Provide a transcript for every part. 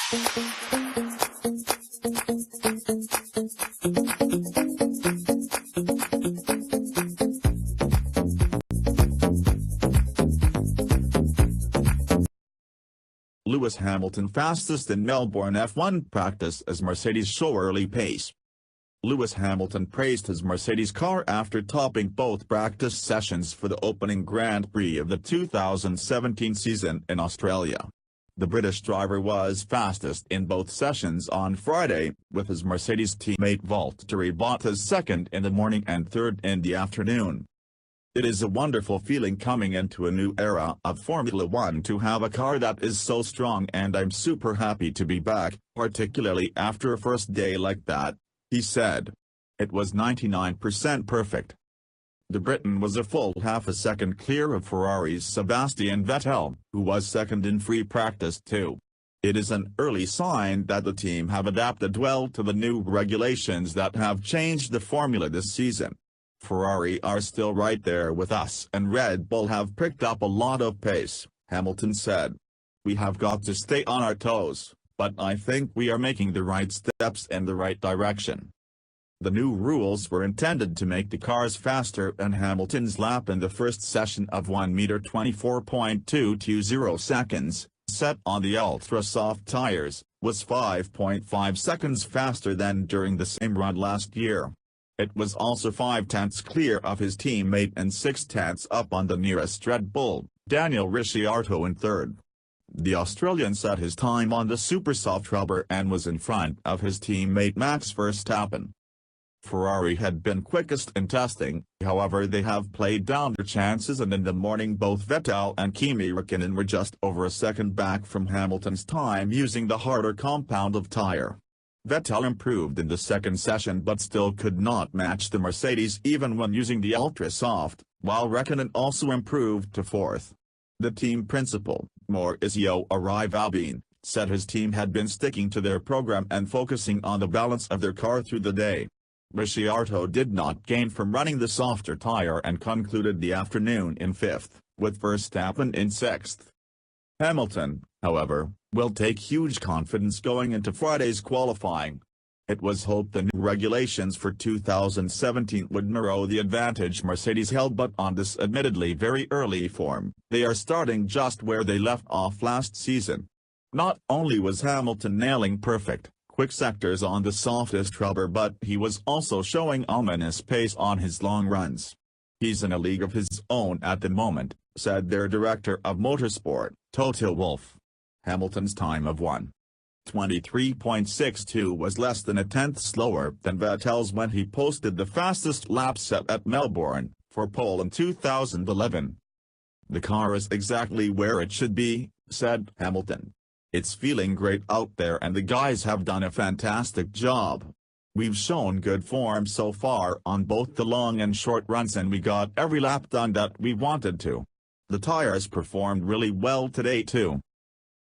Lewis Hamilton fastest in Melbourne F1 practice as Mercedes show early pace. Lewis Hamilton praised his Mercedes car after topping both practice sessions for the opening Grand Prix of the 2017 season in Australia. The British driver was fastest in both sessions on Friday, with his Mercedes teammate Valtteri Bottas second in the morning and third in the afternoon. It is a wonderful feeling coming into a new era of Formula One to have a car that is so strong, and I'm super happy to be back, particularly after a first day like that, he said. It was 99% perfect. The Briton was a full half a second clear of Ferrari's Sebastian Vettel, who was second in free practice too. It is an early sign that the team have adapted well to the new regulations that have changed the formula this season. Ferrari are still right there with us and Red Bull have picked up a lot of pace, Hamilton said. We have got to stay on our toes, but I think we are making the right steps in the right direction. The new rules were intended to make the cars faster, and Hamilton's lap in the first session of 1:24.220 seconds, set on the ultra-soft tires, was 5.5 seconds faster than during the same run last year. It was also 5/10 clear of his teammate and 6/10 up on the nearest Red Bull, Daniel Ricciardo in third. The Australian set his time on the super soft rubber and was in front of his teammate Max Verstappen. Ferrari had been quickest in testing, however they have played down their chances, and in the morning both Vettel and Kimi Räikkönen were just over a second back from Hamilton's time using the harder compound of tire. Vettel improved in the second session but still could not match the Mercedes even when using the ultra-soft, while Räikkönen also improved to fourth. The team principal, Maurizio Arrivabene, said his team had been sticking to their program and focusing on the balance of their car through the day. Ricciardo did not gain from running the softer tire and concluded the afternoon in fifth, with Verstappen in sixth. Hamilton, however, will take huge confidence going into Friday's qualifying. It was hoped the new regulations for 2017 would narrow the advantage Mercedes held, but on this admittedly very early form, they are starting just where they left off last season. Not only was Hamilton nailing perfect, quick sectors on the softest rubber, but he was also showing ominous pace on his long runs. He's in a league of his own at the moment, said their director of motorsport, Toto Wolff. Hamilton's time of 1:23.62 was less than a tenth slower than Vettel's when he posted the fastest lap set at Melbourne, for pole in 2011. The car is exactly where it should be, said Hamilton. It's feeling great out there and the guys have done a fantastic job. We've shown good form so far on both the long and short runs and we got every lap done that we wanted to. The tires performed really well today too.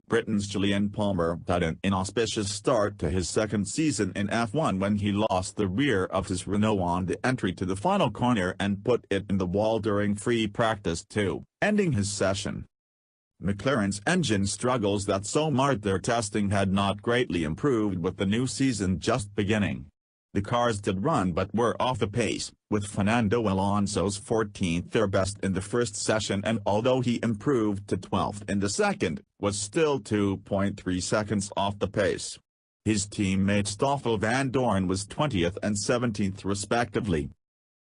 Britain's Julian Palmer had an inauspicious start to his second season in F1 when he lost the rear of his Renault on the entry to the final corner and put it in the wall during free practice too, ending his session. McLaren's engine struggles that so marred their testing had not greatly improved with the new season just beginning. The cars did run but were off the pace, with Fernando Alonso's 14th their best in the first session, and although he improved to 12th in the second, was still 2.3 seconds off the pace. His teammate Stoffel van Dorn was 20th and 17th respectively.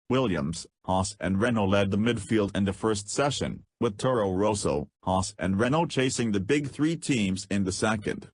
Williams, Haas and Renault led the midfield in the first session, with Toro Rosso, Haas and Renault chasing the big three teams in the second.